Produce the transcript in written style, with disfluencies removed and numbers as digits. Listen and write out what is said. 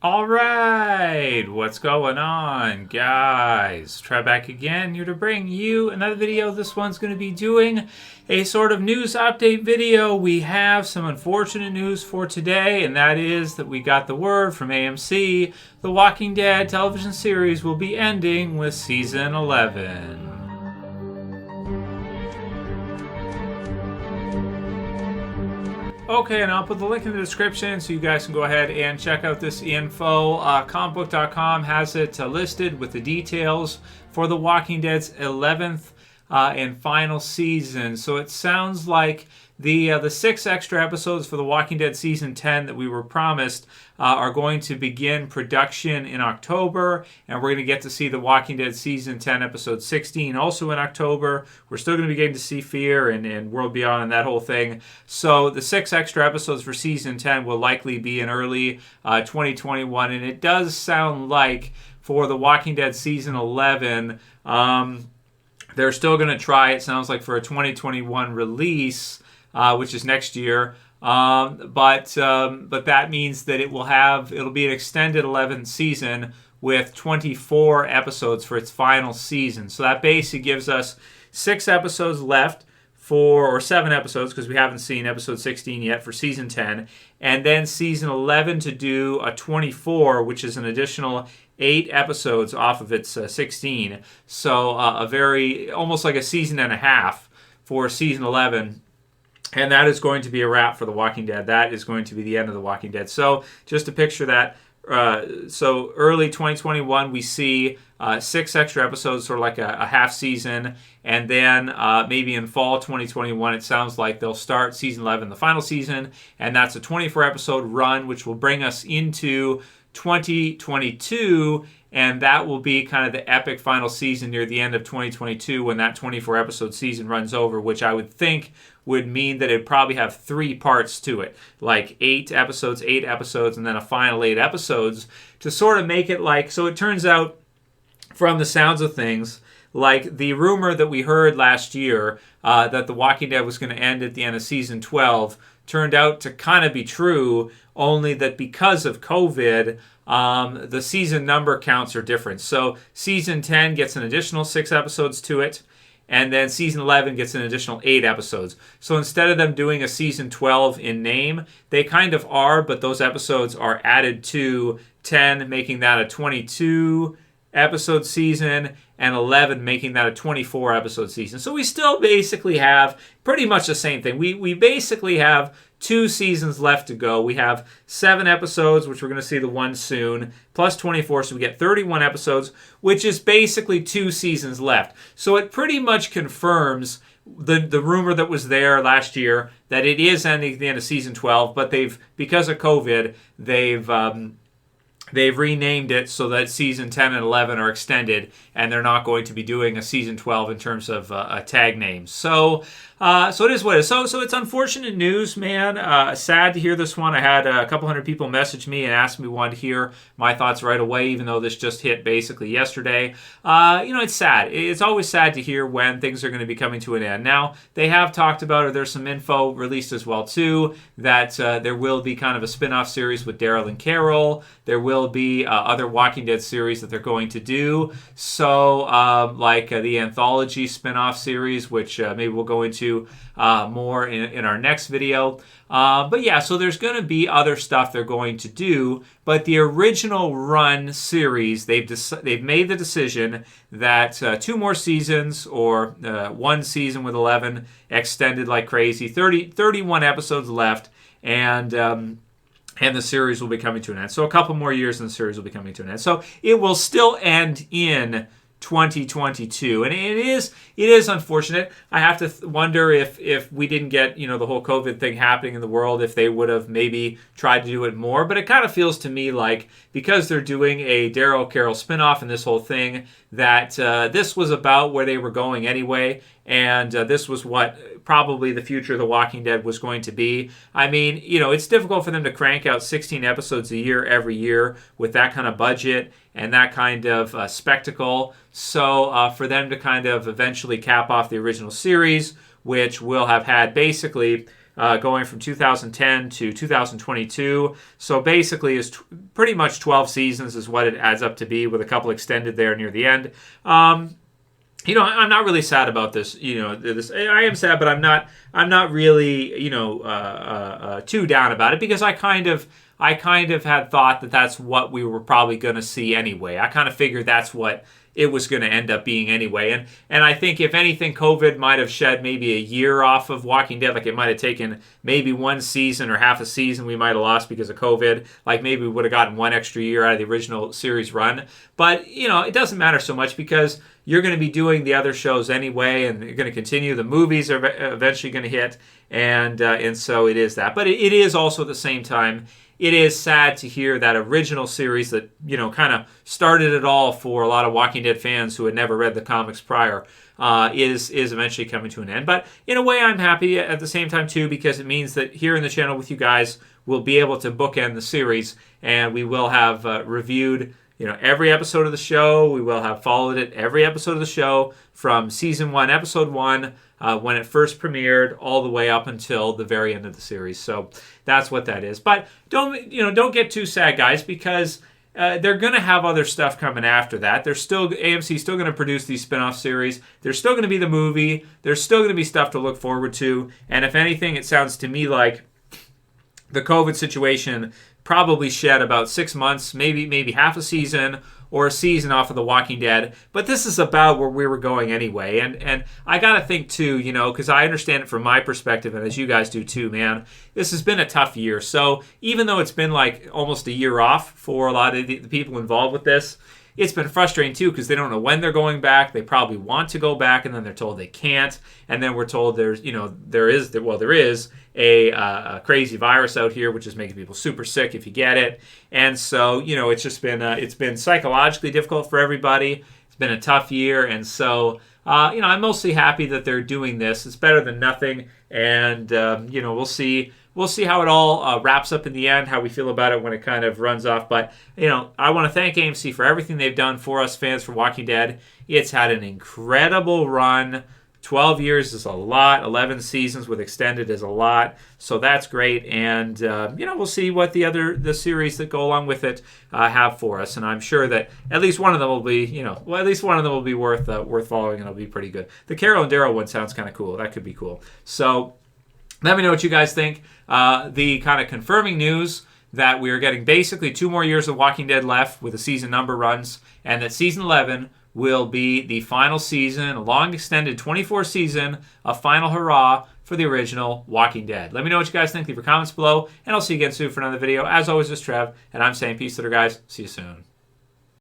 All right, what's going on, guys? Trev back again, here to bring you another video. This one's going to be doing a sort of news update video. We have some unfortunate news for today, and that is that we got the word from AMC. The Walking Dead television series will be ending with season 11. Okay, and I'll put the link in the description so you guys can go ahead and check out this info. Comicbook.com has it listed with the details for The Walking Dead's 11th and final season. So it sounds like the 6 extra episodes for The Walking Dead Season 10 that we were promised are going to begin production in October, and we're going to get to see The Walking Dead Season 10 Episode 16 also in October. We're still going to be getting to see Fear and World Beyond and that whole thing. So the 6 extra episodes for Season 10 will likely be in early 2021, and it does sound like for The Walking Dead Season 11, they're still going to try, it sounds like, for a 2021 release, which is next year. But that means that it'll be an extended 11th season with 24 episodes for its final season. So that basically gives us 6 episodes left or 7 episodes, because we haven't seen episode 16 yet for season 10, and then season 11 to do a 24, which is an additional 8 episodes off of its 16. So a very, almost like a season and a half for season 11. And that is going to be a wrap for The Walking Dead. That is going to be the end of The Walking Dead. So just to picture that, so early 2021, we see 6 extra episodes, sort of like a half season. And then maybe in fall 2021, it sounds like they'll start season 11, the final season. And that's a 24-episode run, which will bring us into 2022. And that will be kind of the epic final season near the end of 2022 when that 24-episode season runs over, which I would think would mean that it'd probably have 3 parts to it, like 8 episodes, and then a final 8 episodes to sort of make it like, so it turns out from the sounds of things, like the rumor that we heard last year that The Walking Dead was going to end at the end of season 12 turned out to kind of be true, only that because of COVID, the season number counts are different. So season 10 gets an additional 6 episodes to it, and then season 11 gets an additional 8 episodes. So instead of them doing a season 12 in name, they kind of are, but those episodes are added to 10, making that a 22 episode season, and 11 making that a 24 episode season. So we still basically have pretty much the same thing. We basically have 2 seasons left to go. We have 7 episodes, which we're going to see the one soon, plus 24, so we get 31 episodes, which is basically 2 seasons left. So it pretty much confirms the rumor that was there last year that it is ending at the end of season 12, but because of COVID, they've renamed it so that season 10 and 11 are extended, and they're not going to be doing a season 12 in terms of a tag name. So it is what it is. So it's unfortunate news, man. Sad to hear this one. I had a couple hundred people message me and ask me wanted to hear my thoughts right away, even though this just hit basically yesterday. It's sad. It's always sad to hear when things are going to be coming to an end. Now, they have talked about, or there's some info released as well, too, that there will be kind of a spin-off series with Daryl and Carol. There will be other Walking Dead series that they're going to do. So, like the anthology spin-off series, which maybe we'll go into more in our next video. But yeah, so there's going to be other stuff they're going to do. But the original run series, they've made the decision that 2 more seasons, or 1 season with 11 extended like crazy, 31 episodes left, and the series will be coming to an end. So a couple more years and the series will be coming to an end. So it will still end in 2022, and it is unfortunate. I have to wonder if we didn't get the whole COVID thing happening in the world, if they would have maybe tried to do it more. But it kind of feels to me like, because they're doing a Daryl Carol spinoff and this whole thing, that this was about where they were going anyway, and this was what probably the future of The Walking Dead was going to be. I mean, it's difficult for them to crank out 16 episodes a year every year with that kind of budget and that kind of spectacle. So for them to kind of eventually cap off the original series, which will have had basically going from 2010 to 2022. So basically, is pretty much 12 seasons is what it adds up to be, with a couple extended there near the end. I'm not really sad about this. I am sad, but I'm not really, too down about it, because I kind of had thought that that's what we were probably going to see anyway. I kind of figured that's what it was going to end up being anyway. And I think, if anything, COVID might have shed maybe a year off of Walking Dead. Like, it might have taken maybe one season or half a season we might have lost because of COVID. Like, maybe we would have gotten one extra year out of the original series run. But, it doesn't matter so much, because you're going to be doing the other shows anyway, and you're going to continue. The movies are eventually going to hit, and so it is that. But it is also, at the same time, it is sad to hear that original series that, kind of started it all for a lot of Walking Dead fans who had never read the comics prior, is eventually coming to an end. But in a way, I'm happy at the same time, too, because it means that here in the channel with you guys, we'll be able to bookend the series, and we will have reviewed every episode of the show. We will have followed it every episode of the show from season 1, episode 1, when it first premiered, all the way up until the very end of the series. So that's what that is. But don't get too sad, guys, because they're going to have other stuff coming after that. AMC's still going to produce these spin-off series. There's still going to be the movie. There's still going to be stuff to look forward to. And if anything, it sounds to me like the COVID situation probably shed about 6 months, maybe half a season or a season off of The Walking Dead. But this is about where we were going anyway. And I got to think, too, because I understand it from my perspective, and as you guys do too, man, this has been a tough year. So even though it's been like almost a year off for a lot of the people involved with this, it's been frustrating, too, because they don't know when they're going back. They probably want to go back, and then they're told they can't. And then we're told there is a crazy virus out here, which is making people super sick if you get it. And so, it's just been it's been psychologically difficult for everybody. It's been a tough year. And so, I'm mostly happy that they're doing this. It's better than nothing. And, we'll see. We'll see how it all wraps up in the end, how we feel about it when it kind of runs off. But, I want to thank AMC for everything they've done for us fans for Walking Dead. It's had an incredible run. 12 years is a lot. 11 seasons with extended is a lot. So that's great. And, we'll see what the series that go along with it have for us. And I'm sure that at least one of them will be, worth following, and it'll be pretty good. The Carol and Daryl one sounds kind of cool. That could be cool. So let me know what you guys think. The kind of confirming news that we are getting basically 2 more years of Walking Dead left with the season number runs, and that season 11 will be the final season, a long extended 24 season, a final hurrah for the original Walking Dead. Let me know what you guys think. Leave your comments below, and I'll see you again soon for another video. As always, this is Trev, and I'm saying peace to the guys. See you soon.